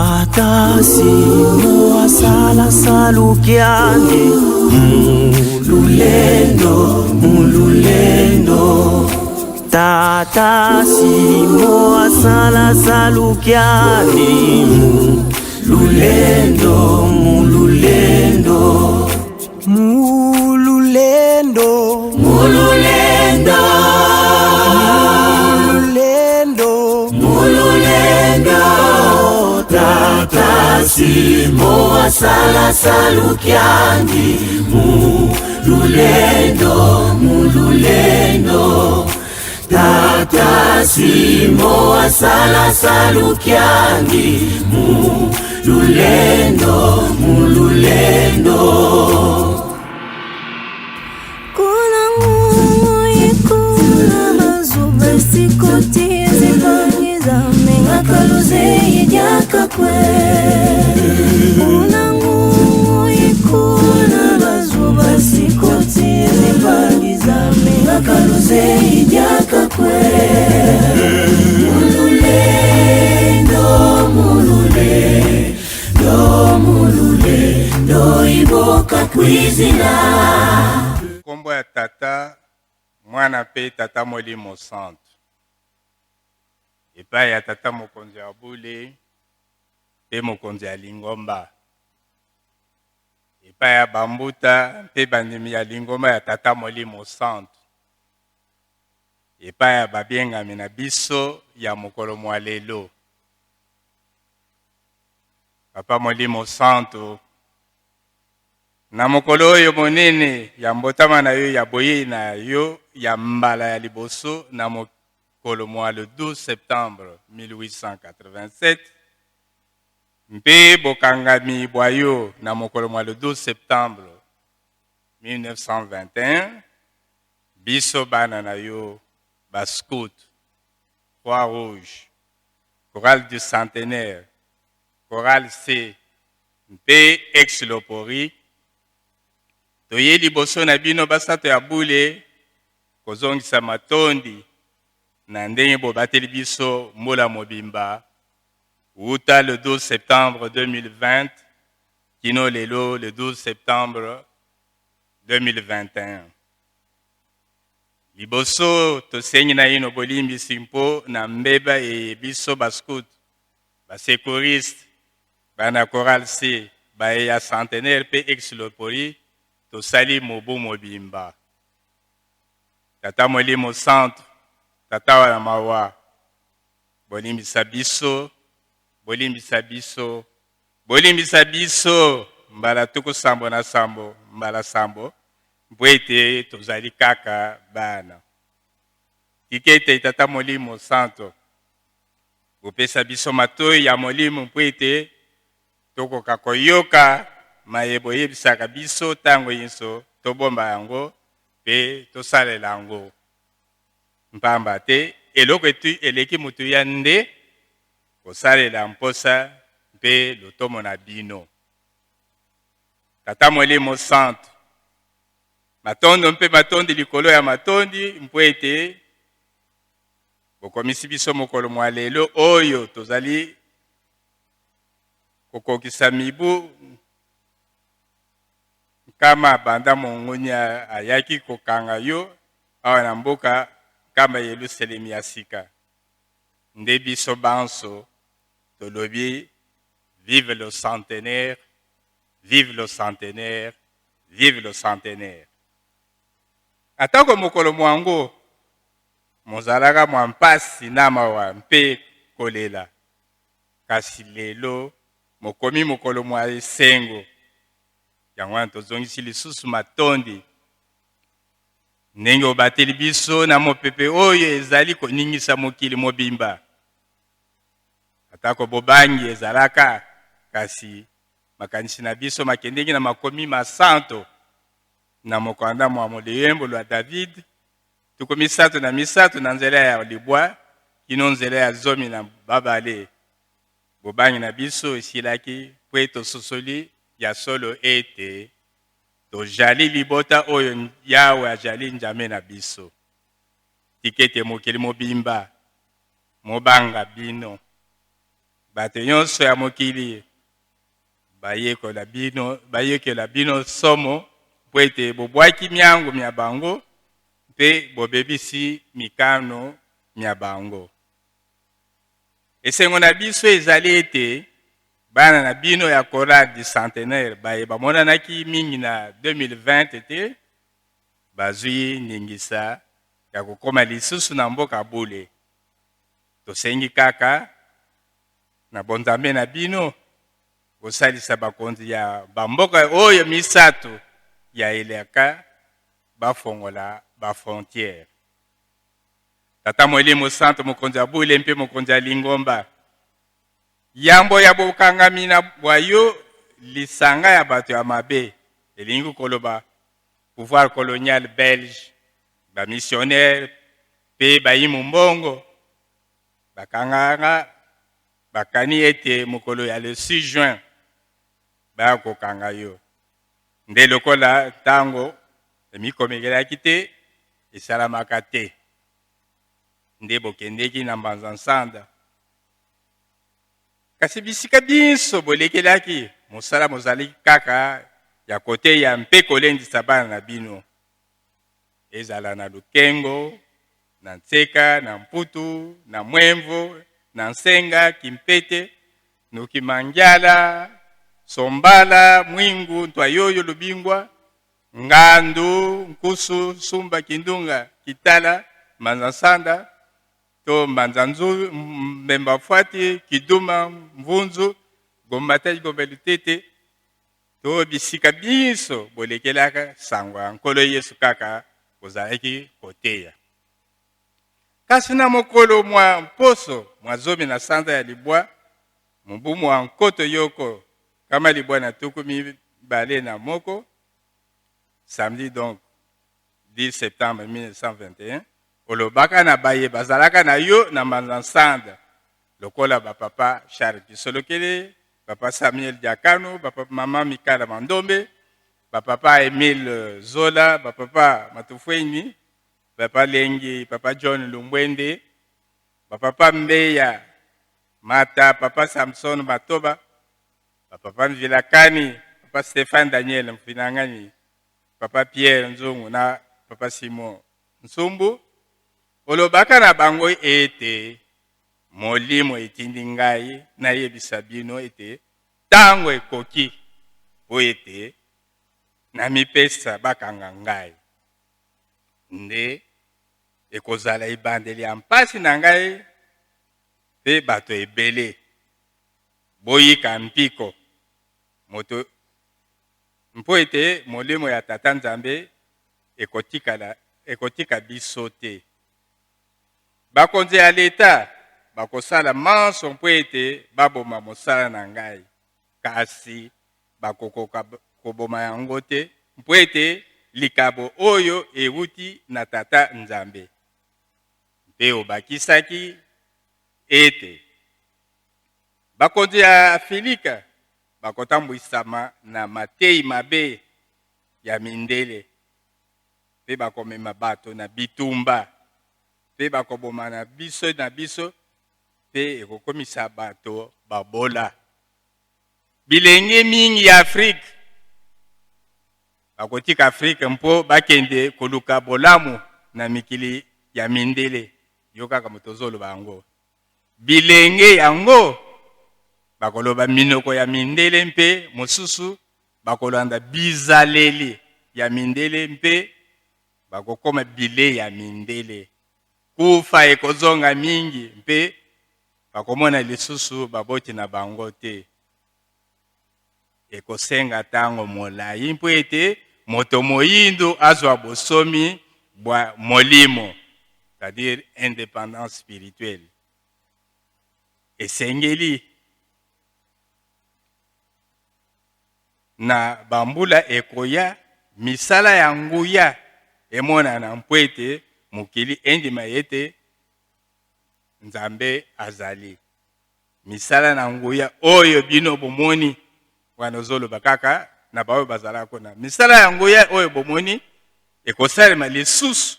Tata Simo asala salukiani mululendo Tata Simo asala salukiani mululendo Tata Simo asala salukiani mululendo Tata Simo asala salukiani mululendo Kuna ngumu ikuna mazuba sikoti zibangiza menga kaluze yaka kwe Kuna ngumu ikuna mazuba sikoti zibangiza menga kaluze yaka kwe mululendo iboka kwizina Kombo ya tata mwana pe tata Molimo Centre epai ya tata mokonzi ya Bule pe mokonzi ya Lingomba epai ya Bambuta pe bandimi ya Lingomba ya tata Molimo Centre epai ya babengami na biso ya mokolo mwa lelo Papa Molimo Centre na mokolo oyo monene ya mbotama na yo ya boye na yo ya mbala ya liboso na mokolo mwa le 12 septembre 1887 mpe bokangami bwa yo na mokolo mwa le 12 septembre 1921 biso bana na yo bascout Croix Rouge chorale du centenaire chorale C mpe ex-lopori toye liboso na bino basato ya Bule kozongisa matondi na ndenge bobateli biso mbola mobimba uta le 12 septembre 2020 kino lelo le 12 septembre 2021 liboso tosengi na ino bolimbisi mpo na mbeba e biso bascout basecouriste bana chorale C baye ya centenaire pe ex-lopori tosali mobu mobimba tata Molimo Centre tata wa mawa bolimbisa biso mbala tuku sambo na sambo mbala sambo mbwete tozali kaka bana kikete tata Molimo Centre upesa biso matoi ya molimo mbwete tokoka koyoka mayebo yebisaka biso tango yinso tobomba yango pe tosalela yango mpamba te eloko etu eleki mutu ya nde kosalela mposa mpe lotomo na bino tata Molimo Centre matondo mpe matondi likolo ya matondi mpo ete bokomisi biso mokolo mwa lelo oyo tozali kokokisa mibu kama banda mongoni ayaki kokanga yo awa na mboka kama Yerusalemi ya sika nde biso banso tolobi vive le centenaire vive le centenaire vive le centenaire atako mokolo mwango mozalaka mwa mpasi na mawa mpe kolela kasi lelo mokomi mokolo mwa esengo yango wana tozongisi lisusu matondi ndenge obateli biso na mopepe oyo ezali koningisa mokili mobimba atako bobangi ezalaka kasi makanisi na biso makendeki na makomi masanto na mokanda mwa moleyembo lwa David tukomi misato na nzela ya libwa kino nzela ya zomi na babale bobangi na biso esilaki po ete sosoli ya solo ete tojali libota oyo Yawe ajali njame na biso tikete mokili mobimba mobanga bino bato nyonso ya mokili bayekola bino somo mpo ete bobwaki miango mia bango mpe bobebisi mikano mia bango. Esengo na biso ezali ete bana na bino ya chorale du centenaire bamonanaki mingi na 2020 te bazwi ningisa ya kokoma lisusu na mboka bule. Tosengi kaka na bonzambe na bino kosalisa bakonzi ya bamboka oyo misato ya eleka bafongola bafrontiere. Tata Molimo Santo mokonzi ya bule mpe mokonzi ya Lingomba, yambo ya bokangami na bwayo lisanga ya bato ya mabe elingi koloba pouvoir colonial belge ba missionnaire pe bayimu mbongo bakanganga bakani ete mokolo ya le 6 juin bakokanga yo. Nde lokola tango emikomekelaki te esalamaka te nde bokendeki na mbanza nsanda. Kasi bisika biso bolekelaki mosala mozali kaka ya kote ya mpe kolendisa bana na bino, ezala na Lukengo, na Ntseka, na Mputu, na Mwemvo, na Nsenga, Kimpete, Nukimangyala, Sombala, Mwingu, Ntwayoyo, Lubingwa, Ngandu, Nkusu, Sumba, Kindunga, Kitala, Manzansanda, to Manzanzu, Mbembafuati, Kiduma, Mvunzu, Gombataji, Gombelutete, to bisika biso bolekelaka sangwa nkolo Yesu kaka kozalaki koteya. Kasi na mokolo mwa mposo mwa zomi na sanza ya libwa mbumu wa nkoto yoko kama libwa na tukumi bale na moko, samedi donc 10 septembre 1921, olobaka na baye bazalaka na yo na Manzansanda lokola bapapa Charles Kisolokele, papa Samuel Diakano, papa mama Mikala Mandombe, papa Emile Zola, papa Matufweni, papa Lengi, papa John Lumbwende, papa Mbeya Mata, papa Samson Matoba, papa Vilakani, papa Stéphane Daniel Mfinangani, papa Pierre Nzungu na papa Simon Nsumbu. Olobaka na bango ete molimo etindi ngai na yebisa bino ete tango ekoki po ete na mipesa bakanga ngai nde ekozala ebandeli ya mpasi na ngai pe bato ebele boyika mpiko moto mpo ete molimo ya Tata Nzambe ekotika biso te. Bakonzi ya leta bakosala manso mpo ete baboma mosala na ngai, kasi bakokoka koboma yango te mpo ete likabo oyo ewuti na Tata Nzambe. Mpe obakisaki ete bakonzi ya Afilika bakotambwisama na matei mabe ya mindele, mpe bakomema bato na bitumba, mpe bakoboma na biso mpe ekokomisa bato babola. Bilenge mingi ya Afrika bakotika Afrika mpo bakende koluka bolamu na mikili ya mindele, yo kaka motozolo bango. Bilenge yango bakoloba minoko ya mindele mpe mosusu bakolanda bizaleli ya mindele mpe bakokoma bile ya mindele. Kufa ekozonga mingi mpe bakomona lisusu baboti na bango te. Ekosenga tango molai mpo ete moto moyindo azwa bosomi bwa molimo, c'est-à-dire indépendance spirituelle. Esengeli na bambula ekoya misala ya nguya emona na mpo ete mokili endima ete Nzambe azali. Misala na nguya oyo bino bomoni wana zoloba kaka na baoyo bazala kona. Misala ya nguya oyo bomoni ekosalema lisusu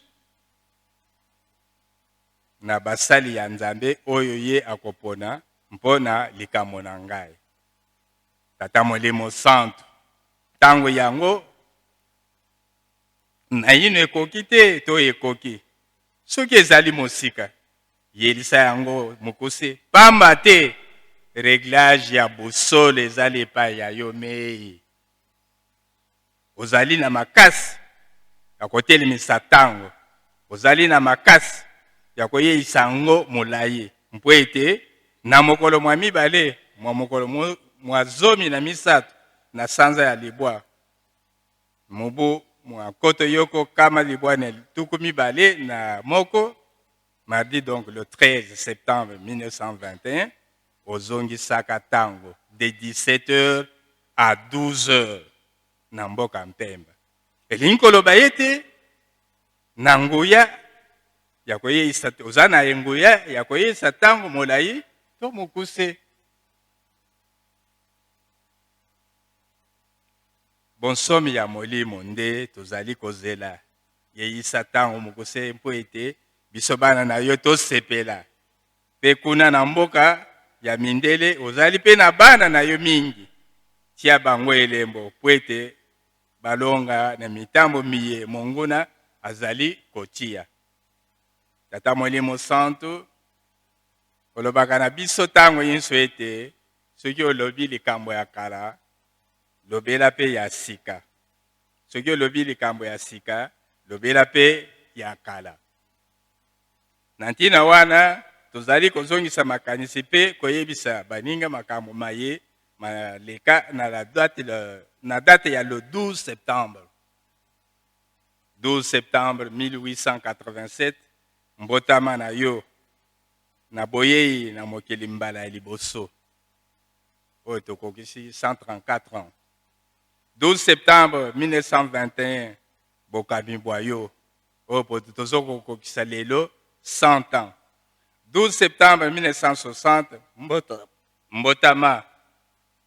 na basali ya Nzambe oyo ye akopona mpona likambo na ngai. Tata Molimo Santo tango yango naino ekoki te to ekoki soki ezali mosika yelisa yango mokuse pamba te réglage ya bosolo ezali epai ya yo mei ozali na makasi ya kotelemisa tango ozali na makasi ya koyeisa yango molayi mpo ete na mokolo mwa mibale mwa mokolo mwa zomi na misato na sanza ya libwa mubu mwa koto yoko kama libwa na tuku mibale na moko mardi donc le 13 septembre 1921 ozongi saka tango de 17h à 12h na mboka Mpemba elingi koloba ete na nguya ya koyeisa oza na nguya ya koyeisa tango molayi to mokuse. Bonsomi ya molimo nde tozali kozela yeisa tango mokuse mpo ete biso bana na yo tosepela mpe kuna na mboka ya mindele ozali mpe na bana na yo mingi tia bango elembo mpo ete balonga na mitambo miye monguna azali kotia. Tata Molimo Santo olobaka na biso tango nyonso ete soki olobi likambo ya kala lobela pe ya sika. Soki olobi likambo ya sika lobela pe ya kala. Na ntina wana tozali kozongisa makanisi pe koyebisa baninga makambo maye maleka na date ya le 12 septembre. 12 septembre 1887 mbotama na yo na boyei na mokili mbala ya liboso oyo tokokisi 134 ans. 12 septembre 1921 bokami bwa yo oyo tozokokisa lelo 100 ans. 12 septembre 1960 mbotama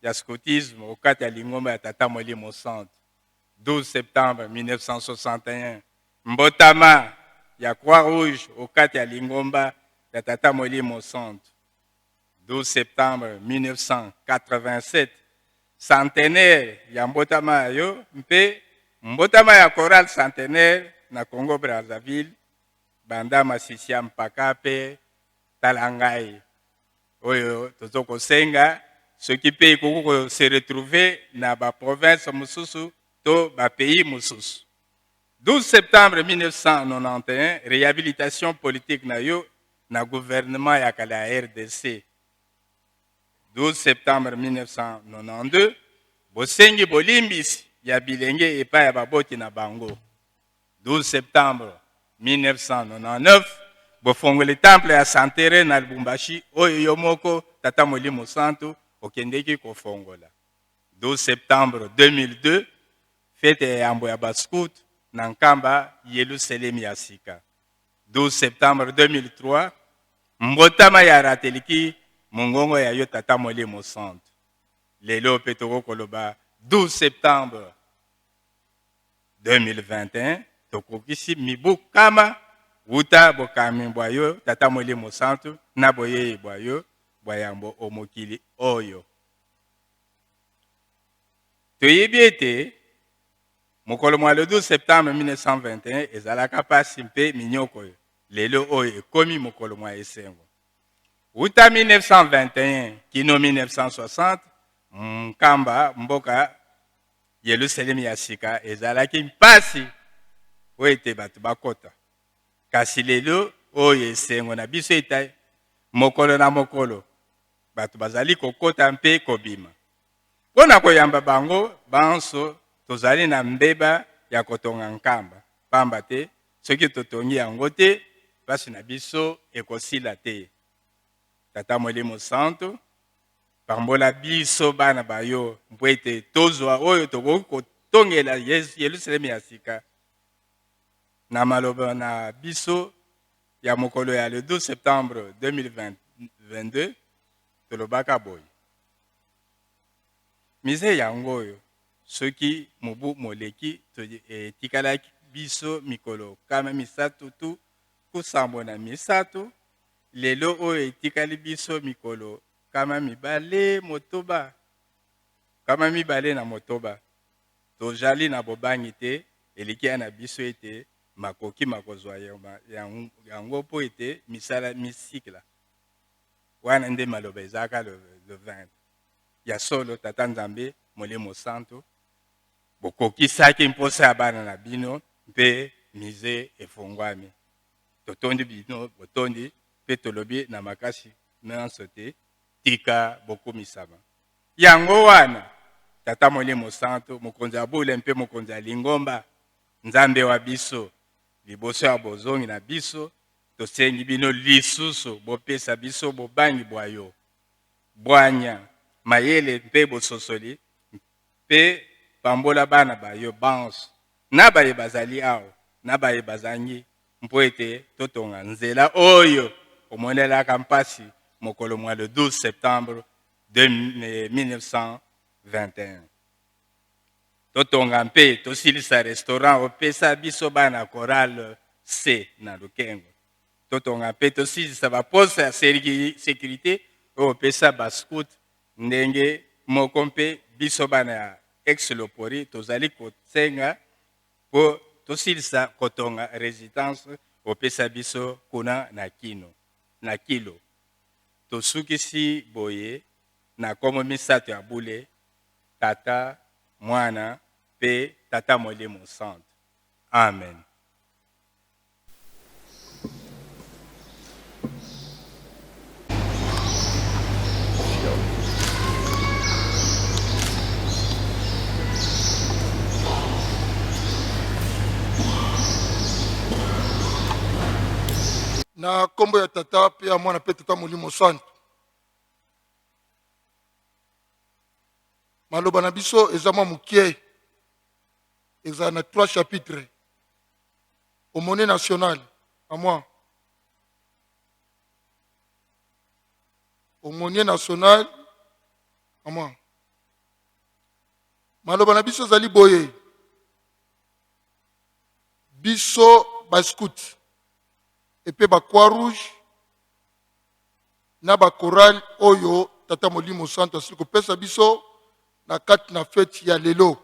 ya scoutisme okati ya lingomba ya Tata Molimo Santo. 12 septembre 1961 mbotama ya Croix Rouge okati ya lingomba ya Tata Molimo Santo. 12 septembre 1987 centenaire ya mbotama yo mpe mbotama ya chorale centenaire na Congo Brazzaville banda Masisi mpaka pe talangai oyo tozokosenga soki pe ikoki se retrouver na ba province mususu to ba pays mususu. 12 septembre 1991 réhabilitation politique na yo na gouvernement ya kala ya RDC. 12 septembre 1992 bosengi bolimbisi ya bilenge epai ya baboti na bango. 12 septembre 1999 bofongoli temple ya Santere na Lubumbashi oyo yo moko Tata Molimo Santo okendeki kofongola. 12 septembre 2002 fete ya yambo ya bascout na nkamba Yerusalemu ya sika. 12 septembre 2003 mbotama ya rateliki mongongo ya yo Tata Molimo Santo. Lelo pe tokokoloba 12 septembre 2021 tokokisi mibu kama wuta bokami bwa yo Tata Molimo Santo na boyei bwa yo bwa yambo omokili oyo. Toyebi ete mokolo mwa le 12 septembre 1921 ezalaka pasi mpe minyoko lelo oyo ekomi mokolo mwa esengo. Wuta 1921 kino 1960 nkamba mboka Yerusalemu ya sika ezalaki mpasi oyo ete bato bakota. Kasi lelo oyo esengo na biso eta mokolo na mokolo bato bazali kokota mpe kobima. Pona koyamba bango banso tozali na mbeba ya kotonga nkamba pamba te soki totongi yango te pasi na biso ekosila te. Tata Molimo Santo pambola biso bana bayo mpo ete tozwa oyo tokoki kotongela Yerusalemu ya sika na maloba na biso ya mokolo ya le 12 septembre 2022 tolobaka boye. Mize yango oyo soki mobu moleki tikalaki biso mikolo kama misato tu kusambo na misato lelo oyo etikali biso mikolo kama mibale motoba. Kama mibale na motoba. Tojali na bobangi te, elikia na biso ete, makoki makozwa yango po ete, misala misikla. Wana nde maloba ezaka le 20. Ya solo tata Nzambe, Molimo Santo, bokoki saki mposa ya bana na bino, mpe mize efongwami. Totondi bino, botondi, pe tolobi na makasi, menanso te, tika boko misama. Yango wana, tata Molimo Santo, mokonzi abule mpe mokonzi alingomba, Nzambe wa biso, liboso ya bozongi na biso, tosengi bino lisusu, bopesa biso bobangi bwayo, bwanya, mayele mpe bososoli, mpe pambola bana bayo banso, na baye bazali ao, na baye bazangi, mpo ete totonga nzela oyo, omonelaka mpasi, mokolo mwa le 12 septembre 1921. Totonga mpe, tosilisa restaurant, opesa biso bana choral C na Lukengo. Totonga mpe, tosilisa baposa ya sécurité, opesa bascout, ndenge moko mpe, biso bana ya ex-lopori, tozali kosenga, po tosilisa kotonga résidence, opesa biso kuna na kilo. Tosukisi boye, na komo misato ya bule, tata, mwana, pe tata Molimo Santo. Amen. Na kombo ya tata pe ya mwana pe tata Molimo Santo. Maloba na biso ezama mukie. Ezala na 3 chapitres. Aumônier national, à moi. Aumônier national, à moi. Maloba na biso zali boye. Biso ba scout. Et puis ba croix rouge. Na ba choral oyo tata Molimo Santo asili kopesa biso na kati na fête ya lelo.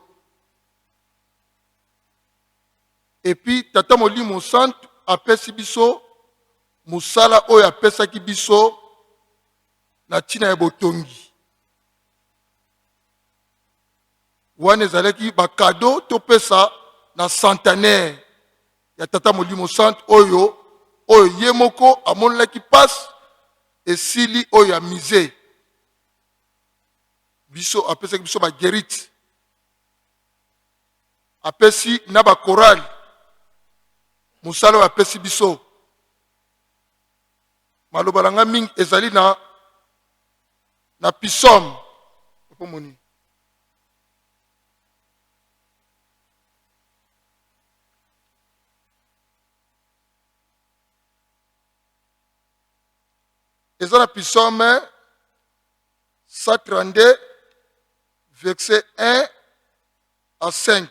Et puis tata Molimo Santo apesi biso musala oyo apesaki biso na tina ya botongi. Wana ezalaki ba cadeau topesa na centenaire ya tata Molimo Santo oyo ye moko amonelaki passe esili oyo ya misé. Biso apesaki biso ba guérite. Apesi na ba choral. Musala oyo apesi biso. Maloba nanga mingi ezali na psaume. Opomoni. Ezali na psaume 132 verset 1 à 5.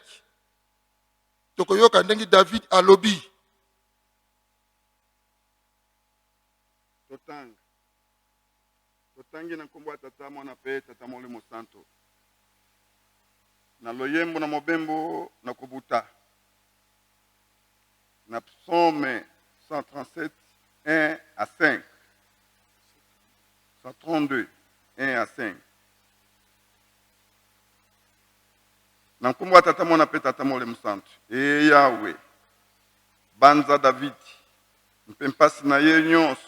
Tokoyoka ndenge David alobi. Totangi na nkombo ya tata mwana pe tata Molimo Santo. Na loyembo na mobembo na kobuta. Na psaume 137 1 à 5. 132 1 à 5. Na nkombo ya tata mwana pe tata Molimo Santo. E Yahweh banza David mpe mpasi na ye nyonso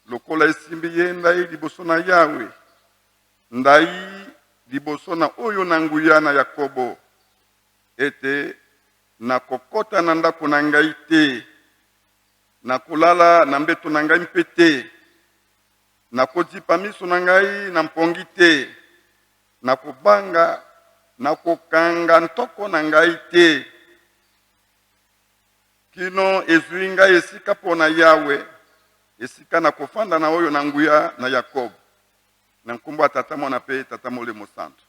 lokola esimbi ye ndai liboso na Yahweh, ndai liboso na oyo na nguya na Yakobo, ete na kokota na ndako na ngai te, na kolala na mbeto na ngai mpe te, na kozipa miso na ngai na mpongi te, na kobanga na kokanga ntoko na ngai te, kino ezwi ngai esika po na Yahweh, esika na kofanda na oyo na nguya na Yakobo. Na nkombo ya tata mwana pe tata Molimo Santo.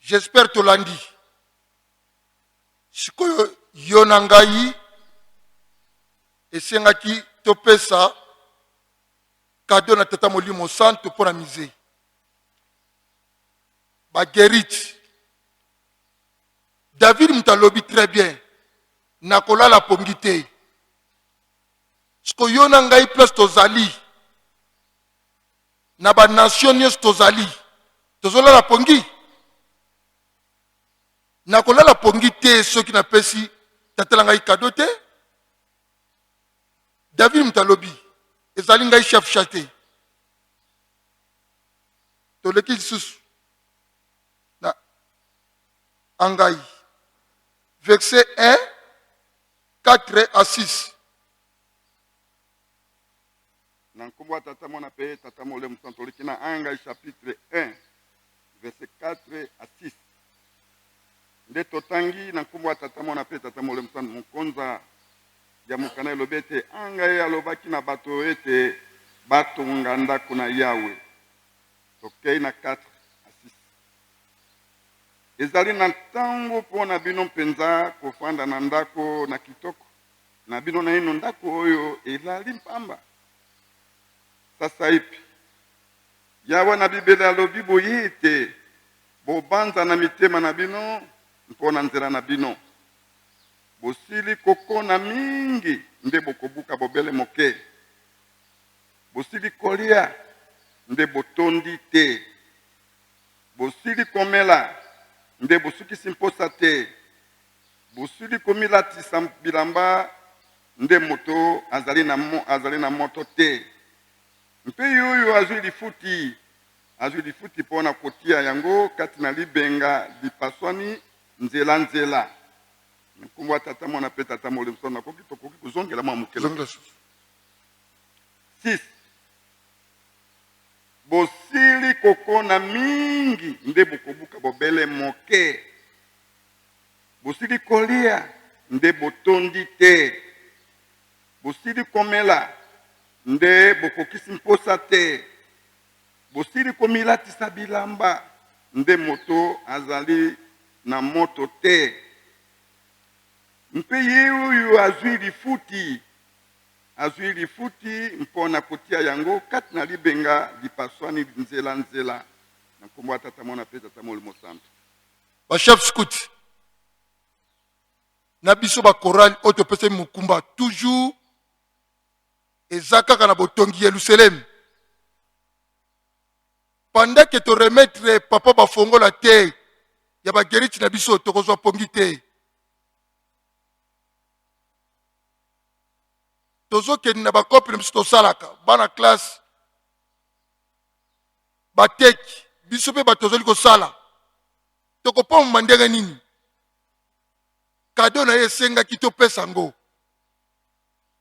J'espère tolandi. Sikoyo yo na ngai esengaki topesa cadeau na tata molimo santo pour la misée. Bagerich. David Mutalobi très bien. Nakola la pongite. Sko yona ngai plus tozali. Na ba nation nyos tozali. Tozola la pongi. Nakola la pongite ceux qui na pesi tatela ngai cadeau te. David Mutalobi. Ezali ngai chef chate. Toleki lisusu. Na angai. Verset 1, 4 à 6. Nankumwa tata mona pe tata mole msantoliki na Angai chapitre 1 verset 4 à 6. Nde totangi nankumwa tata mona pe tata mole msanto mukonza ya mukana elobete Angai alobaki na bato ete batonga ndako na Yawe. Tokei na 4 à 6. Ezali na ntango pona bino mpenza kofanda na ndako na kitoko na bino na ino ndako oyo elali mpamba. Sasa ipi Yawe na Biblia alobi boye ete bobanza na mitema na bino mpona nzela na bino. Bosili kokona mingi nde bokobuka bobele moke. Bosili kolia nde botondi te. Bosili komela nde bosukisi mposa te. Bosili komilatisa bilamba nde moto azali na moto te. Mpe yoyo azwi lifuti pona kotia yango kati na libenga lipaswani nzela nzela. Nkumwa tata mwana pe tata mole msona koki kuzongela mwa mukela. 6. Bosili kokona mingi nde bokobuka bobele moke. Bosili kolia nde botondi te. Bosili komela nde bokokisi mposa te. Bosili komilatisa bilamba nde moto azali na moto te. Mpe yeyo azwi lifuti mpona kotia yango kati na libenga lipaswani nzela nzela. Nakomwa tata mona pe tata mole mosanto. Ba chef scout. Na biso ba choral oto pese mukumba toujours ezaka kana botongi Yerusalem. Pendant que tu remettre papa bafongo la terre, ya ba geriti na biso tokozwa pongi te. Tozo ke na ba kopre msto salaka, bana classe ba tek, biso pe ba tozoli ko sala. Tokopo mandenge nini? Kado na yesenga ki to pesa ngo.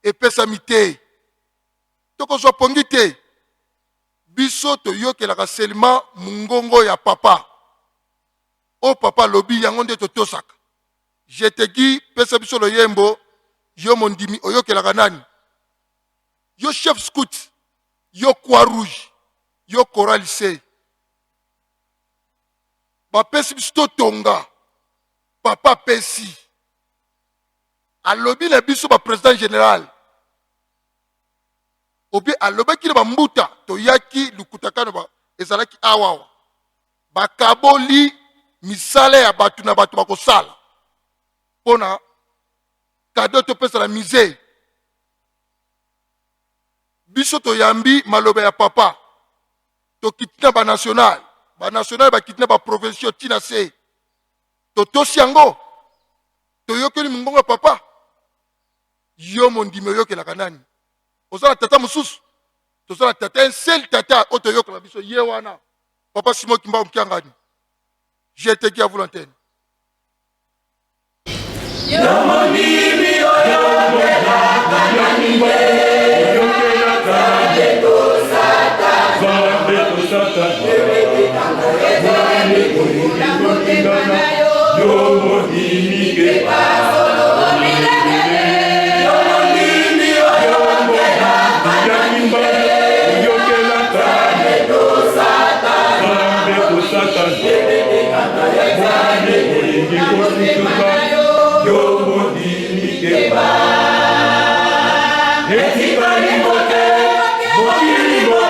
E pesa mite. Tokozwa pongi te. Biso to yokelaka seulement mungongo ya papa. O papa lobi yango nde totosaka. Je te dis pesa biso lo yembo yo mondimi oyokelaka nani? Yo chef scout, yo croix rouge, yo choralise. Ba pesi biso tonga. Papa pesi. Alobi na biso ba président général. Obi alobaki na bambuta toyaki lukutakano ba ezalaki awawa. Bakaboli misale ya batu na batu bakosala. Pona kado to pesa la misère. Biso to yambi malobe ya papa. To kitina ba national ba kitina ba provincial tina se. To tosiango. To yokeli mungonga papa. Yo mondime yokela kanani. Ozala tata mususu. Tozala tata un seul tata oto yokela biso yewana. Papa Simon Kimba mkiangani. Je te dis à vous l'antenne. Eti bali mote, mokili mote.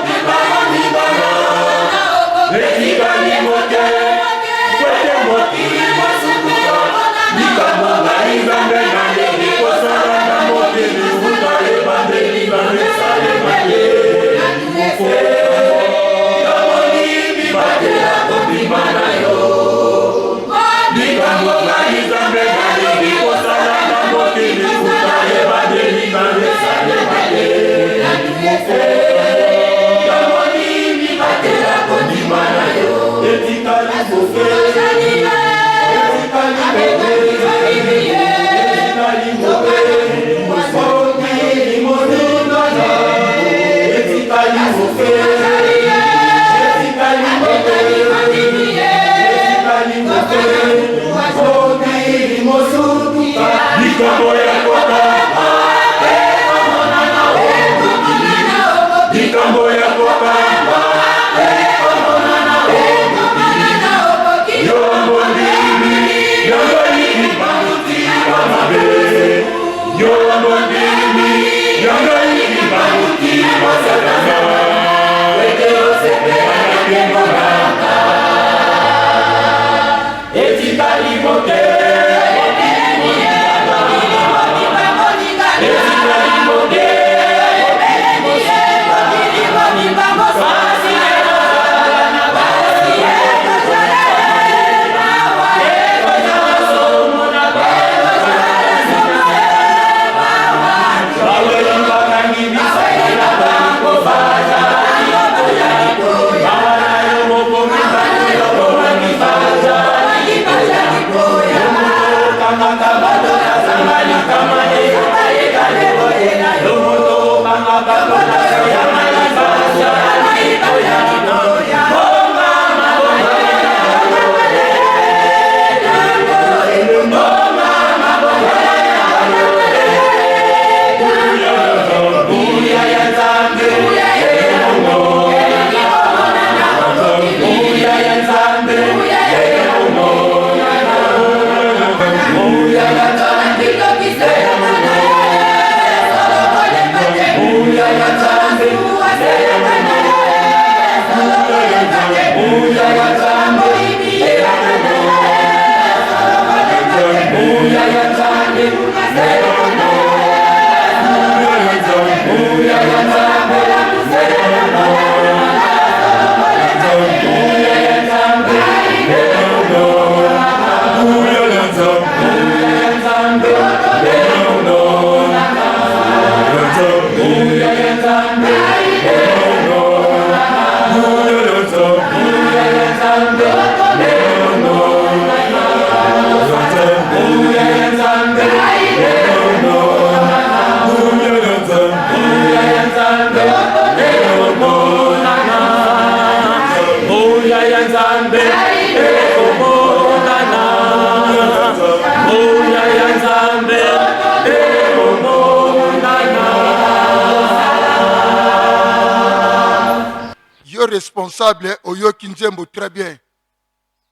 Responsable oyoki nzembo très bien.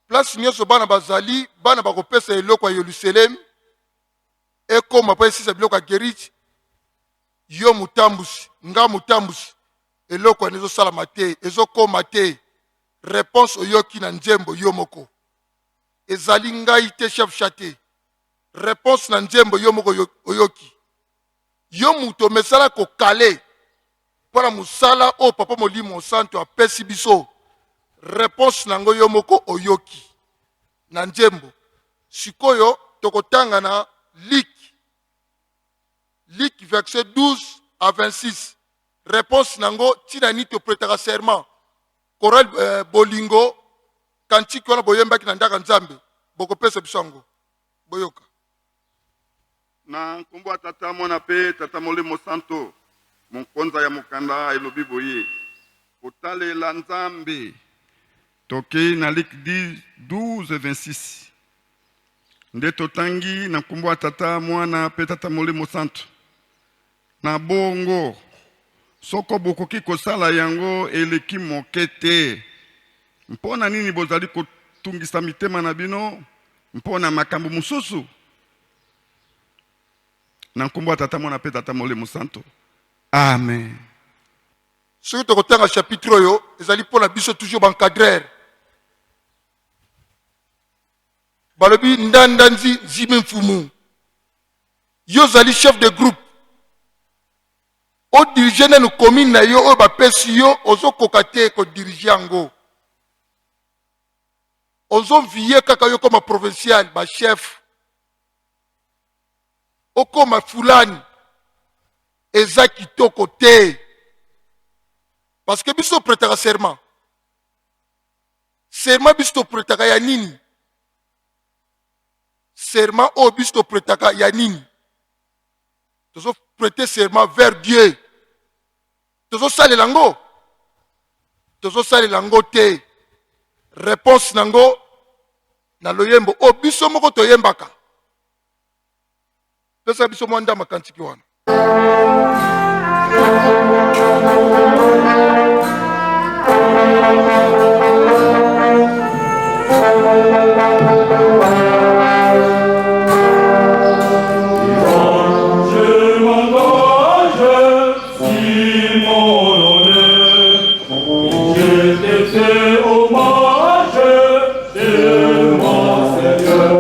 Place nyonso bana bazali bana bakopesa eloko ya Yerusalem ekoma pa esisa biloko ya Gerich yo mutambusi nga mutambusi eloko ya ezosala te ezokoma te. Réponse oyoki na nzembo yo moko ezali ngai te chef chate. Réponse na nzembo yo moko oyoki yo muto mesala ko kale para musala o papa molimo santo apesi biso. Réponse nango yo moko oyoki na nzembo. Sikoyo tokotanga na Luc verset 12 à 26. Réponse nango tina ni to prêtera serment. Choral bolingo kanchiki wana boyembaki na ndaka nzambe bokopesa biso yango boyoka. Na nkombo tata mwana pe tata molimo santo monkonza ya mokanda elobi boye kotalela nzambe toke na Luc 12 et 26 nde totangi na nkombo tata mwana pe tata molimo santo na bongo soko bokoki kosala yango eleki moke te. Mpona nini bozali kotungisa mitema na bino mpona makambo mosusu? Na nkombo tata mwana pe tata molimo santo. Amen. Soki tokotanga chapitre oyo ezali mpona biso toujours bancadreur balobi ndanda nzime mfumu yo zali chef de groupe o dirige nanu commune na yo oyo bapesi yo ozokoka te kodirige yango. Ozovie kaka yo koma provincial bachef okoma fulani eza kitoko te. Parce que biso prêtera serment. Serment biso prêtera ya nini? Serment o biso prêtera ya nini? Tozo prêter serment vers Dieu. Tozo sale lango. Tozo sale lango te. Réponse nango na loyembo o biso moko toyembaka. Pesa biso mwanda makantiki wana. Hommage de mon Seigneur.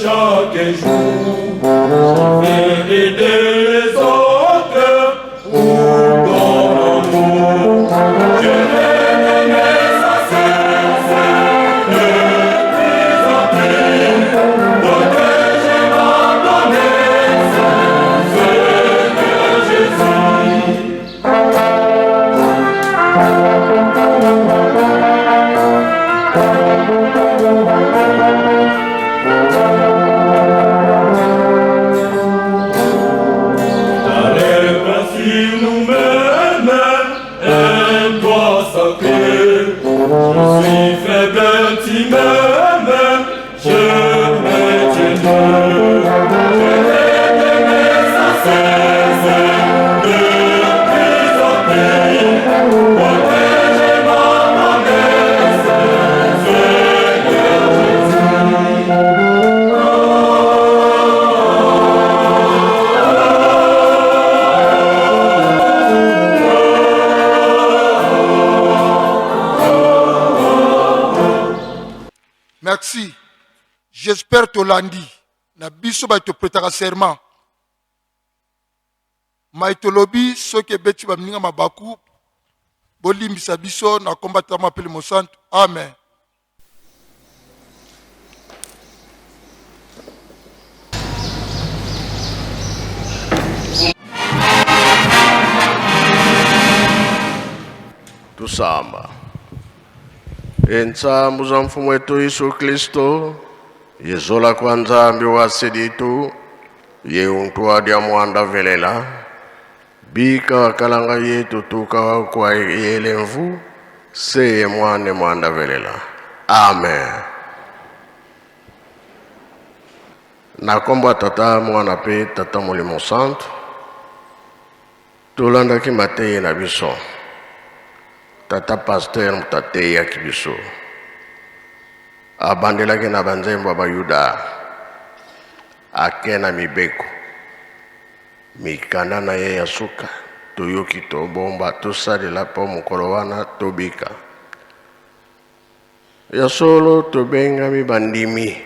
chaque jour, je vais aider les autres pour ton amour. Je vais t'aimer sans cesse, de plus en plus, protéger ma promesse, Seigneur Jésus. Ta lèvre ainsi nous mène, un doigt sacré. Je suis faible, tu m'aimes, je me tiens. Je vais t'aimer sans cesse, de plus en plus, protéger ma promesse, Seigneur Jésus. Merci. J'espère que lundi, na biso ba te prêtera serment. Maitolobi ce que beti ba mninga mabaku bolimbisa biso na combattre ma pele mosantu. Amen. Tusamba. Entsambu za mfumu wetu Yesu Kristo, yezola kwa nzambi wa seditu, ye untuadi ya mwanda velela, bika wakalanga yetu tuka kwa yele mvu, seye mwane mwanda velela. Amen. Nakomba tata mwana pe tata molimo santo, tulanda ki mateye na biso. Tata pasteur mutate ya kibiso abandela ke na banzembo bayuda akena mibeko mikanda na ye ya suka toyoki tobomba tosalela po mokolo wana tobika ya solo tobengami bandimi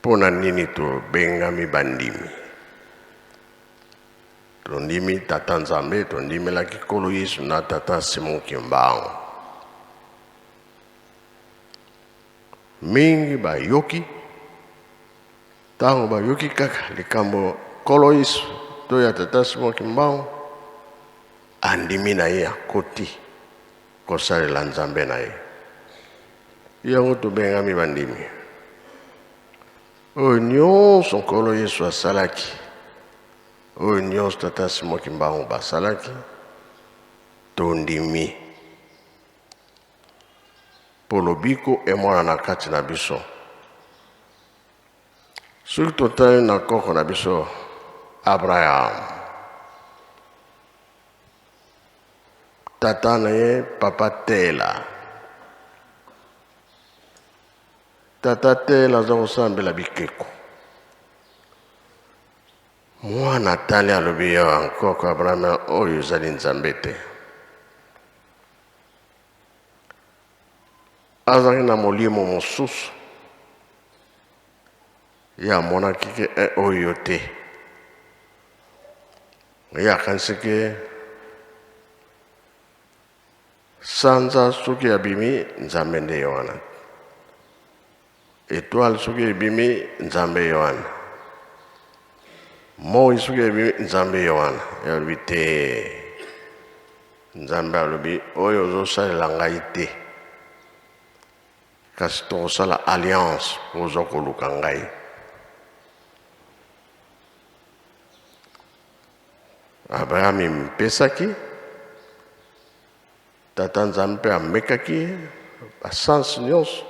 pona nini tobengami bandimi tondimi tata nzambe tondimela kikolo Yesu na tata Simon Kimbangu mingi bayoki tango bayoki kaka likambo kolo Yesu to ya tata Simon Kimbangu andimi na ye akoti kosalela nzambe na ye yango tobengami bandimi oyo nyonso nkolo Yesu asalaki oyo nyonso tata Simon Kimbangu basalaki tondimi po lobiko emona na kati na biso soki totali na koko na biso Abraham tata na ye papa Tela tata Tela aza kosambela bikeko mwana tali alobi yo ankoko Abraham oyo ezali nzambe te azalaki na molimo mosusu ye amonaki ke oyo te ye akanisi ke sanza soki abimi nzambe nde ye wana etoile soki ebimi nzambe ye wana moi soki ebimi nzambe ye wana ye alobi te nzambe alobi oyo ozosalela ngai te kasi tokosala alliance po oza koluka ngai Abraham impesaki tata nzambe mpe amekaki basansi nyonso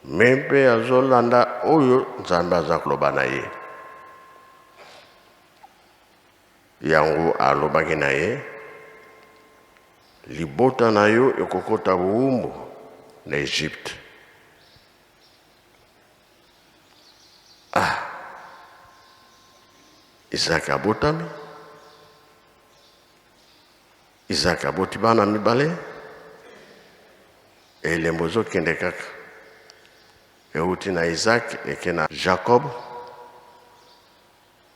me mpe azolanda oyo nzambe aza koloba na ye yango alobaki na ye libota na yo ekokota buumbu na Egypte Isaac abotami Isaac aboti bana mibale elembo ezokende kaka euti na Isaac eke na Jacob,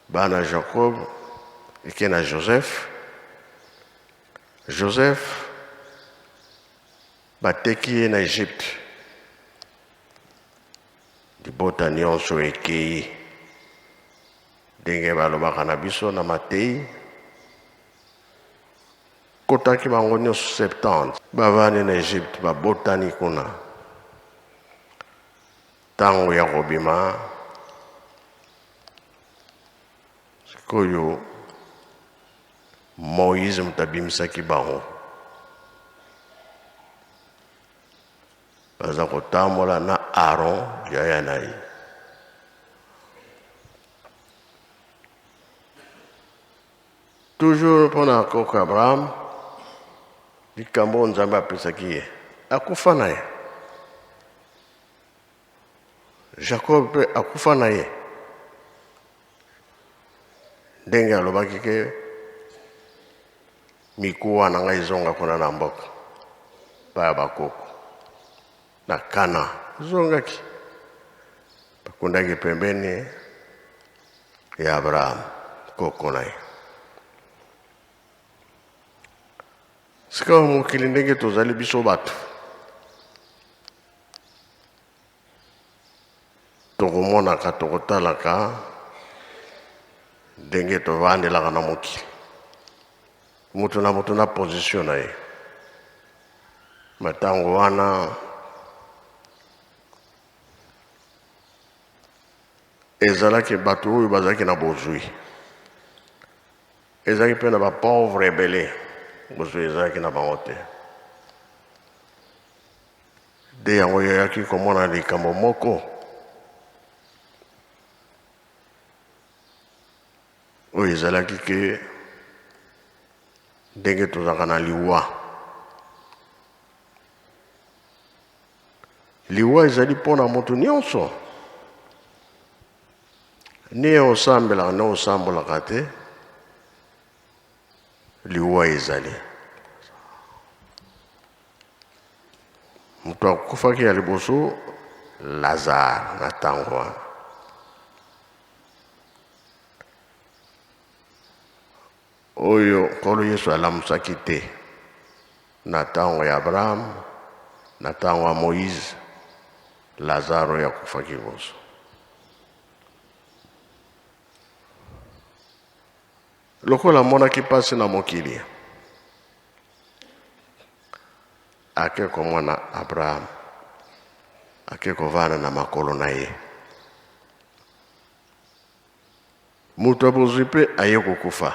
bana Jacob eke na Joseph. Joseph bateki ye na Egypte, libota nyonso ekei ndenge balobaka na biso na Matei, kotaki bango nyonso 70 bavandi na Egypte, babotani kuna. Ntango ya kobima sikoyo Moïse moto abimisaki bango, baza kotambola na Aaron yaya na ye. Toujours mpona koko Abraham, likambo Nzambe apesaki ye, akufa na ye. Jacob mpe akufa na ye, ndenge alobaki ke mikuwa na ngai ezonga kuna na mboka baya bakoko na Kana, zongaki bakundaki pembeni ya Abraham koko na ye. Sika mokili ndenge tozali biso bato, tokomonaka tokotalaka ndenge tovandelaka na mokili, mutu na position na ye. Matango wana ezalaki bato oyo bazalaki na bozwi, ezalaki mpe na bapauvre ebele, bozwi ezalaki na bango te. Nde yango yoyaki komona likambo moko oyo ezalaki ke ndenge tozalaka na liwa. Liwa ezali mpona moto nyonso, ne osambelaka ne osambolaka te, liwa ezali. Moto akufaki ya liboso Lazare na ntango wana. Oyo nkolo Yesu alamusaki te na ntango ya Abraham, na ntango ya Moïse, Lazare oyo akufaki liboso. Lokola amonaki pasi na mokili, ake komona Abraham, ake kovanda na makolo na ye. Mutu abozwi mpe aye kokufa.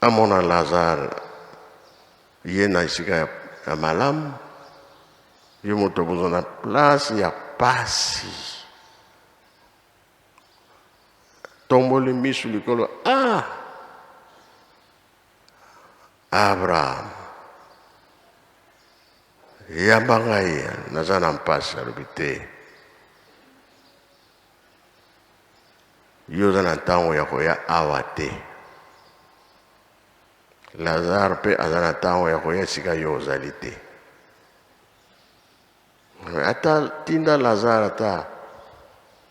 Amona Lazare ye na esika ya malamu, ye mutu abozwi na place ya pasi. Tomboli misu likolo, Abraham, yamba ngai naza na mpasi, alobi te. Yo oza na ntango ya koya awa te. Lazare mpe aza na ntango ya koya esika yo ozali te. Ata tinda Lazare ata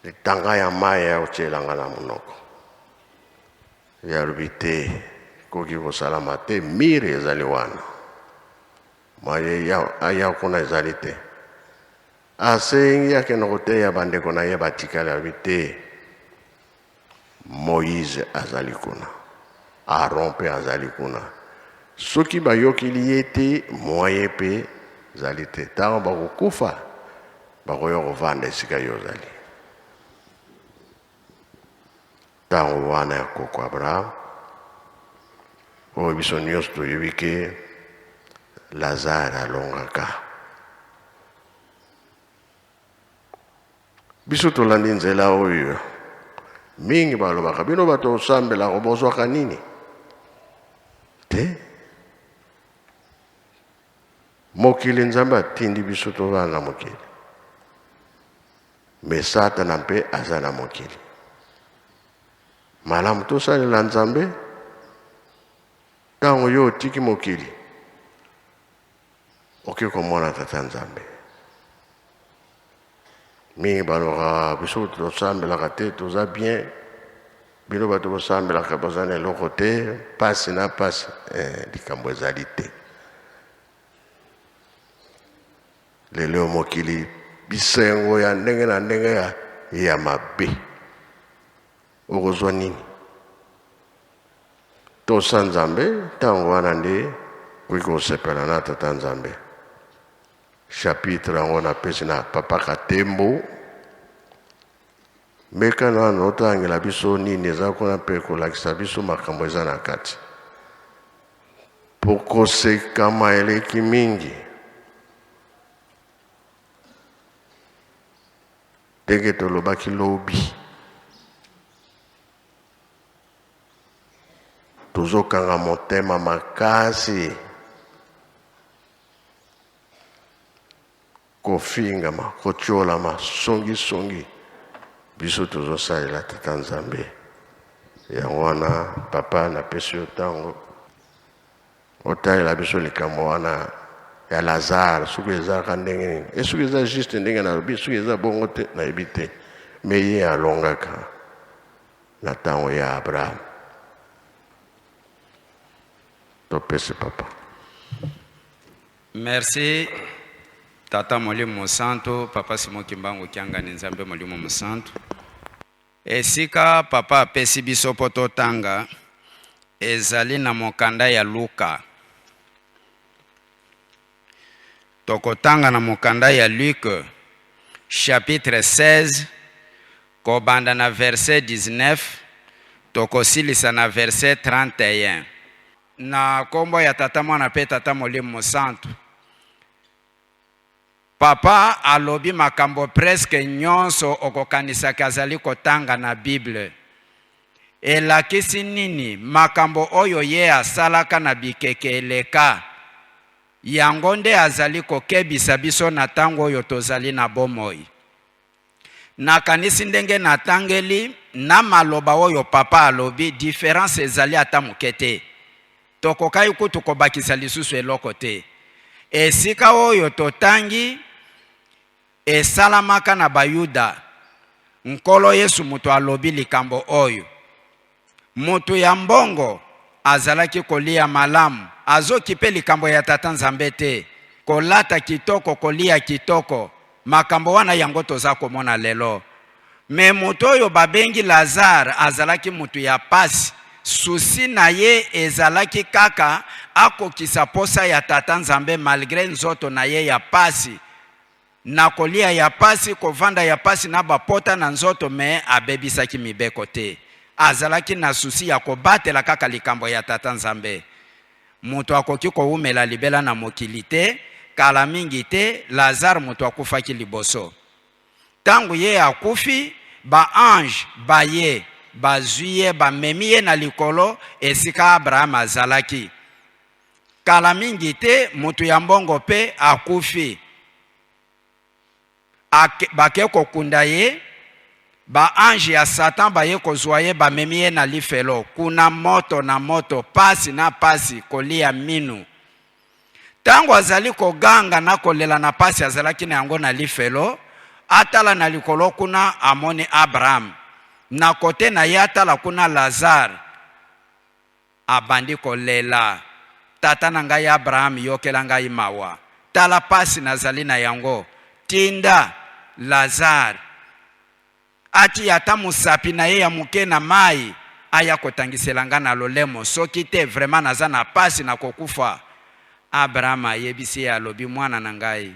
litanga ya mai ya otyelanga na monoko, yalobi te, koki kosalama te, mire ezali wana, maye aya kuna ezali te. Asengi akende koteya bandeko na ye batikali, alobi te, Moïse azali kuna, Aaron mpe azali kuna. Soki bayokili ye te, moye mpe ezali te. Ntango bakokufa, bakoya kovanda esika yo ozali. Ntango wana ya koko Abraham, oyo biso nyonso toyebi ke Lazare alongaka. Biso tolandi nzela oyo, mingi balobaka bino bato osambelaka bozwaka nini te. Mokili Nzambe atindi biso tovanda na mokili, me Satana mpe aza na mokili. Malamu tosalela Nzambe ntango yo otiki mokili, oke komona tata nzambe mingi baloka biso tosambelaka te toza bien bino bato bosambelaka baza na eloko te pasi na pasi likambo ezali te lelo mokili bisengo ya ndenge na ndenge ya mabe okozwa nini tosa nzambe ntango wana nde koki kosepela na tata nzambe chapitre yango napesi na papa Katembo meka nano otangela biso nini eza kuna mpe kolakisa biso makambo eza na kati po kosekama eleki mingi ndenge tolobaki lobi tozokanga motema makasi kofingama kotiolama songisongi biso tozosalela tata nzambe yango wana papa napesi yo ntango otalela biso likambo wana ya Lazare soki ezalaka ndenge nini soki eza juste ndenge nalobi soki eza bongo te nayebi te me ye alongaka na ntango ya Abraham topesi papa. Merci tata Molimo Santo, papa Simon Kimbangu Kianga Nzambe Molimo Santo. Esika papa apesi biso poto tanga ezali na mokanda ya Luka. Tokotanga na mokanda ya Luc chapitre 16 kobanda na verset 19 tokosilisa na verset 31. Na kombo ya tata mwana pe tata Molimo Santo. Papa alobi makambo presque nyonso okokanisa kazali kotanga na Bible. Elakisi nini makambo oyo ye asalaka na bikeke eleka. Yango nde azali kokebisa biso na tango oyo tozali na bomoi. Na kanisi ndenge natangeli na maloba oyo papa alobi différence ezali ata mukete. Tokokai kutu kobakisa lisusu eloko te. Esika oyo totangi esalamaka na bayuda. Nkolo Yesu mutu alobi likambo oyo. Mutu ya mbongo azalaki kolia malamu. Azokipe likambo ya tata nzambe te. Kolata kitoko kolia kitoko. Makambo wana yango toza komona lelo. Me mutu oyo babengi Lazare azalaki mutu ya pasi. Susi na ye ezalaki kaka akokisa posa ya tata nzambe malgré nzoto na ye ya pasi. Na kolia ya pasi, kovanda ya pasi na bapota na nzoto me abebisaki mibeko te. Azalaki na susi ya kobatela kaka likambo ya tata nzambe. Mutu akoki koumela libela na mokili te, kala mingi te, Lazare mutu akufaki liboso. Tangu ye akufi, ba ange, ba ye, ba zuye, ba memiye na likolo, esika Abraham azalaki. Kala mingi te, mutu ya mbongo pe akufi. Bake kokunda ye, ba ange ya Satan ba ye kozwa ye ba memiye na lifelo. Kuna moto na moto, pasi na pasi, kolia minu. Tango azali koganga na kolela na pasi azalaki na yango na lifelo, atala na likolo kuna amoni Abraham. Na kote na ye atala kuna Lazare. Abandi kolela. Tata na ngai Abraham yokela ngai mawa. Tala pasi nazali na yango. Tinda Lazare. Ati ata musapi na ye ya muke na mai. Aya kotangiselanga na lolemo. Soki te vraiment naza na pasi na kokufa. Abraham ayebisi ya lobi mwana na ngai.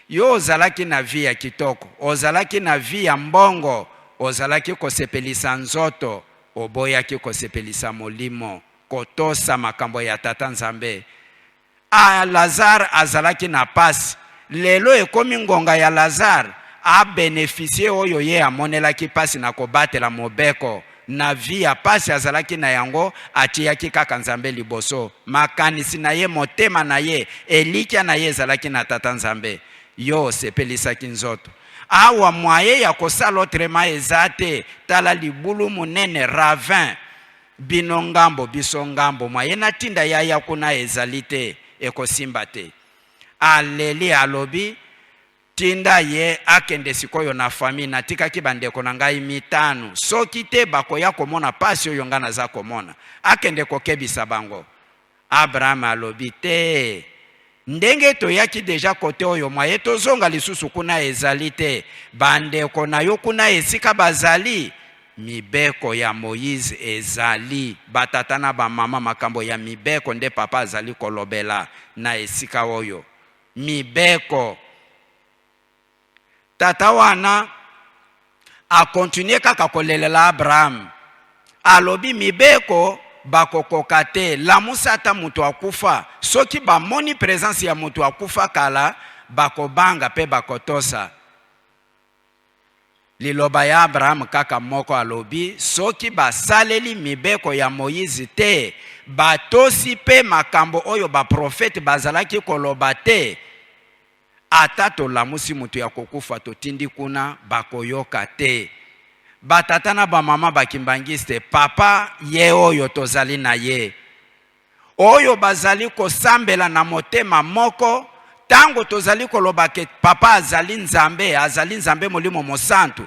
Yo ozalaki na vi ya kitoko. Ozalaki na vi ya mbongo. Ozalaki kosepelisa nzoto. Oboyaki kosepelisa molimo. Kotosa makambo ya tata nzambe. Lazare azalaki na pasi. Lelo ekomi ngonga ya Lazare. A beneficie oyo ye amonelaki pasi na kobatela mobeko. Na vi ya pasi azalaki na yango atiaki kaka nzambe liboso. Makanisi na ye motema na ye. Elikia na ye ezalaki na tata nzambe. Yo sepelisaki nzoto. Awa mwaye ya kosala otrema ezate. Tala libulu munene ravin. Bino ngambo biso ngambo. Mwaye na tinda ya kuna ezalite. Ekosimba te. aleli alobi tinda ye akende sikoyo na famille natikaki bandeko na ngai mitano soki te bakoya komona pasi oyo nga naza komona akende kokebisa bango. Abraham alobi te ndenge toyaki deja kote oyo mwaye tozonga lisusu kuna ezali te, bandeko na yo kuna esika bazali mibeko ya Moïse ezali, batata na ba mama makambo ya mibeko nde papa azali kolobela na esika oyo mibeko. Tata wana a continué kaka kolelela Abraham alobi mibeko bakokoka te, lamusa ata mutu akufa soki bamoni presence ya mutu akufa kala bakobanga pe bakotosa. Liloba ya Abraham kaka moko alobi soki basaleli mibeko ya Moïse te, batosi pe makambo oyo ba profete bazalaki koloba te, ata tolamusi mutu ya kokufa totindi kuna bakoyoka te. Batata na ba mama bakimbangiste papa ye oyo tozali na ye oyo bazali kosambela na motema moko tango tozali koloba ke papa azali nzambe molimo mosantu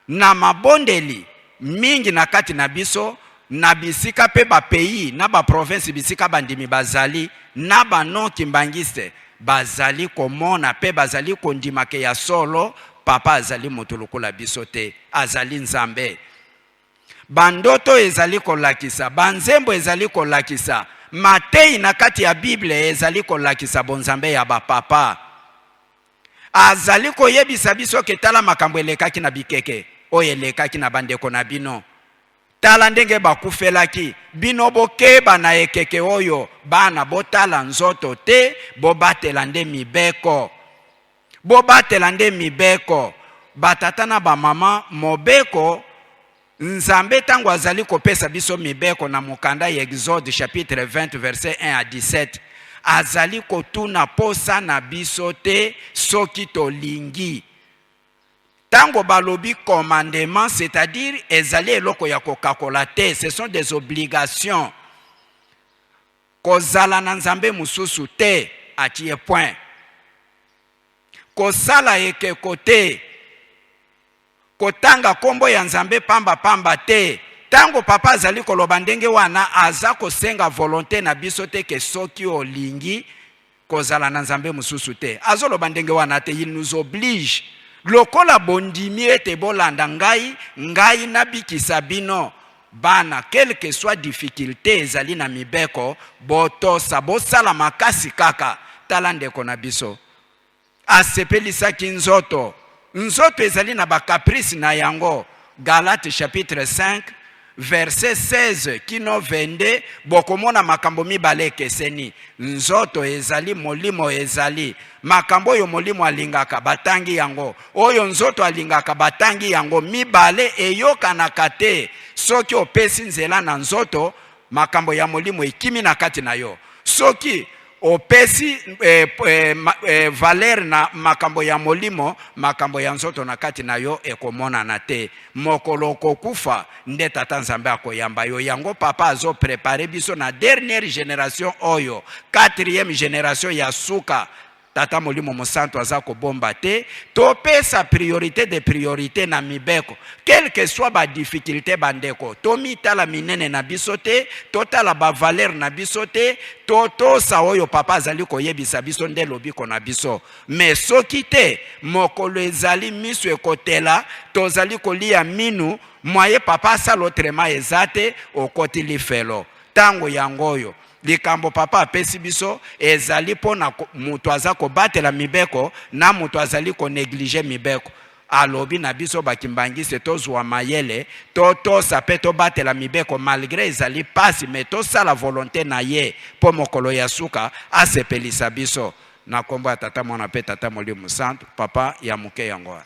na mabondeli mingi na kati na biso na bisika pe ba pays na ba province bisika bandimi bazali na ba non kimbangiste bazali komona pe bazali kondimake ya solo papa azali moto lokola biso te, azali nzambe. Bandoto ezali kolakisa, banzembo ezali kolakisa, matei na kati ya Bible ezali kolakisa bonzambe ya ba papa. Azali koyebisa biso ke tala makambo elekaki na bikeke, oyo elekaki na bandeko na bino. Tala ndenge bakufelaki, bino bokeba na ekeke oyo, bana botala nzoto te, bobatela nde mibeko. Bobatela nde mibeko. Batata na ba mama mobeko nzambe tango azali kopesa biso mibeko na mukanda ya Exode chapitre 20 verset 1 à 17 azali kotuna posa na biso te soki tolingi. Tango balobi commandement, c'est-à-dire ezali eloko ya kokakola te, ce sont des obligations. Kozala na nzambe mususu te, atie point. Kosala ekeko te, kotanga kombo ya nzambe pamba pamba te. Tango papa azali koloba ndenge wana aza kosenga volonté na biso te ke soki olingi kozala na nzambe mususu te. Azoloba ndenge wana te, il nous oblige. Lokola bondimi ete bolanda ngai nabikisa bino bana, quelle que soit difficulté ezali na mibeko, botosa bosala makasi kaka. Tala ndeko na biso asepelisaki nzoto ezali na ba caprice na yango. Galate chapitre 5 verset 16 kino 22 bokomona makambo mibale ekeseni. Nzoto ezali, molimo ezali. Makambo oyo molimo alingaka batangi yango, oyo nzoto alingaka batangi yango, mibale eyokanaka te. Soki opesi nzela na nzoto, makambo ya molimo ekimi na kati na yo. Soki opesi valeur na makambo ya molimo, makambo ya nzoto na kati na yo ekomona na te. Mokolo kokufa nde tata nzambe akoyamba yo. Yango papa azo prepare biso na dernière génération oyo, 4e génération ya suka. Tata molimo mosanto aza kobomba te, topesa priorité de priorité na mibeko. Quelle que soit ba difficulté bandeko, tomi tala minene na biso te, totala ba valeur na biso te, totosa oyo papa azali koyebisa biso nde lobiko na biso. Mais soki te, mokolo ezali miso ekotela, tozali kolia minu, mwaye papa salotrema ezate, okoti lifelo. Tango yangoyo likambo papa apesi biso ezali pona mutu aza kobatela mibeko na mutu azali ko néglige mibeko. Alobi na biso bakimbangise tozwa mayele, totosa pe tobatela mibeko malgré ezali pasi, mais tosala volonté na ye po mokolo ya suka asepelisa biso. Na kombo ya tata mwana pe tata molimo santo papa ya muke yango.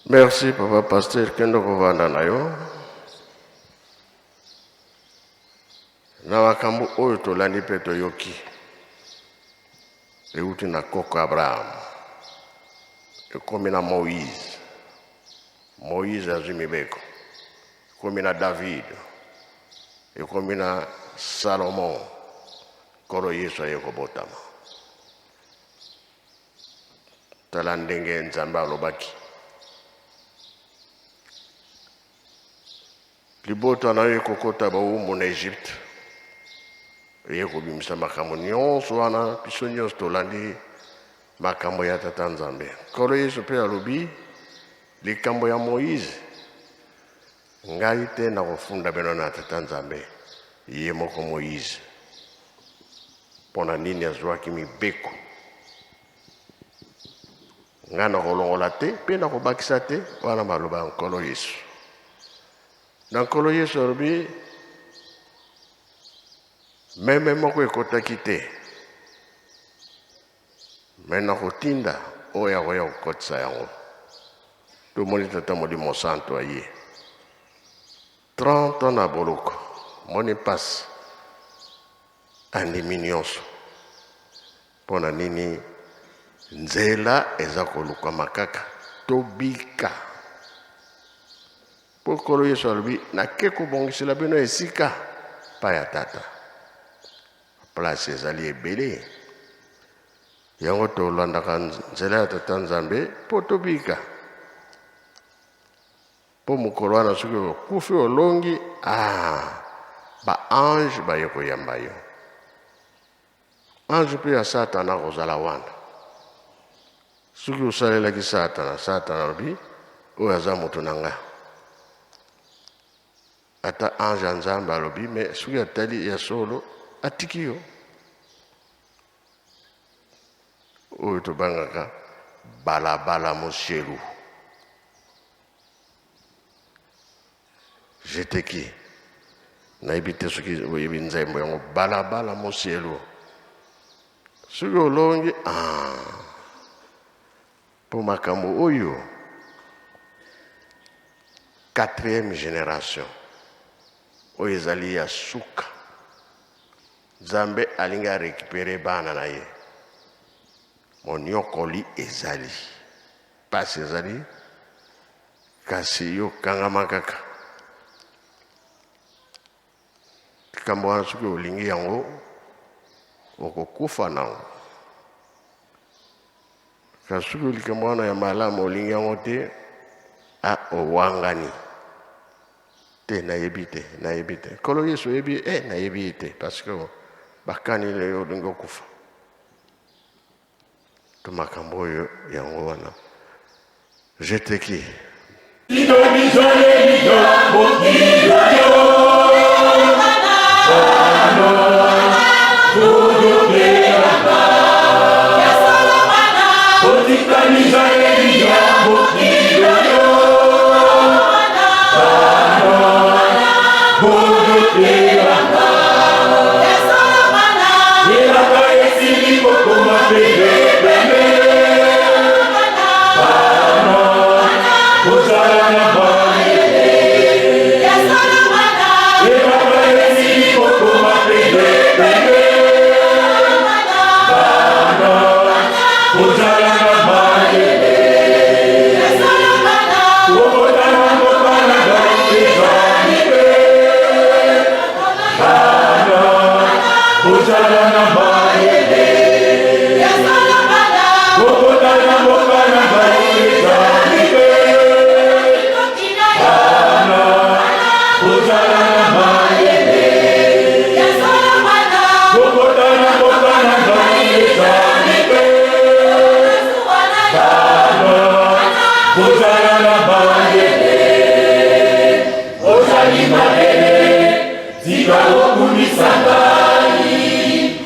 Merci papa pasteur kendo kovanda na yo. Na makambo oyo tolandi pe toyoki euti na koko Abraham ekomi na Moïse azwi mibeko, ekomi na David, ekomi na Salomon, Kolo Yesu ayekobotama. Tala ndenge Nzambe alobaki. Libota na yo kokota bawumbu na Egypte. Yekobimisa makambo nyonso wana biso nyonso tolandi makambo ya Tata Nzambe. Kolo Yesu mpe alobi likambo ya Moïse. Ngai te na kofunda beno na Tata Nzambe. Ye moko Moïse. Pona nini azwaki mibeko. Nga na kolongola te, pe na kobakisa te, wana maloba nkolo Yesu. Na nkolo Yesu alobi, meme moko ekotaki te. Me na kotinda, oya koya kokotisa yango. Tomoni Tata Molimo Santo aye. 30 ans na boloko, moni passe. Andimi nyonso. Pona nini nzela eza koluka makaka tobika. Pokolo Yesu alobi nake kobongisela bino esika pa ya Tata. Place ezali ebele. Yango tolandaka nzela ya Tata Nzambe po tobika. Po mokolo wana soki okufi olongi ba ange baye koyamba yo. Ange pe ya Satana kozala wana. Soki osalelaki Satana alobi oyo aza moto na nga. Ata ange ya Nzambe alobi me soki atali ya solo atiki yo. Oyo tobangaka balabala mosielu. Jeteki nayebi te soki oyebi nzembo yango balabala mosielu. Soki olongi po makambo oyo 4e génération oyo ezali ya suka. Nzambe alingi arekipere bana na ye. Monyokoli ezali. Pasi ezali. Kasi yo kangama kaka. Kambo wana soki olingi yango okokufa nango. Kasi soki likambo wana ya malamu olingi yango te owangani. Te nayebi te. Kolo Yesu oyebi nayebi te. Parce que bakani le olingi okufa. To makambo oyo yango wana. Jeteki. Zika okumisangani,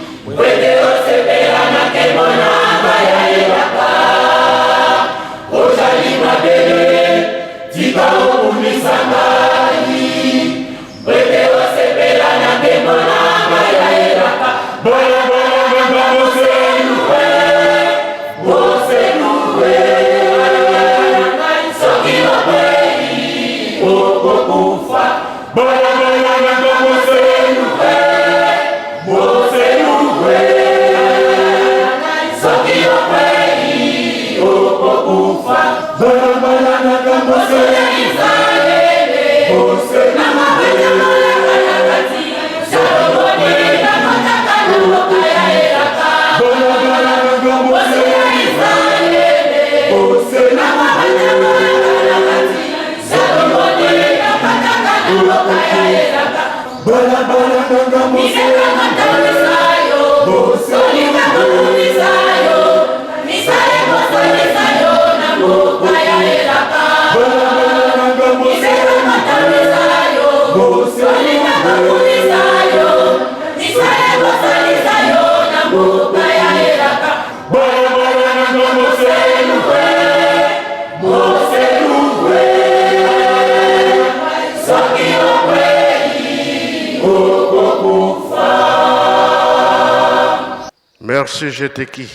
Merci Jeteki.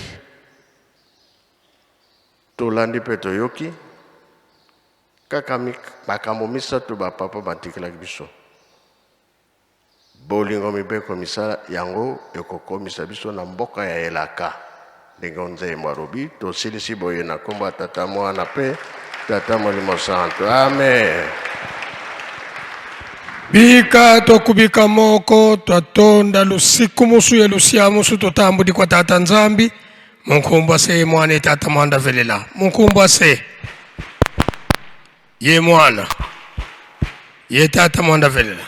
Tolandi Petoyoki. Kakamik bakamomisa to bapapa batikela biso. Bolingo mibe komisa yango ekokomisa biso na mboka ya elaka. Ndenge marobi to silisi boye na komba tata mwana pe tata molimo santo. Amen. Bika tokubika moko twatonda lusiku musu ya lusia musu totambudi kwa tata nzambi munkumbwa se mwana tata mwanda velela munkumbwa se ye mwana ye tata mwanda velela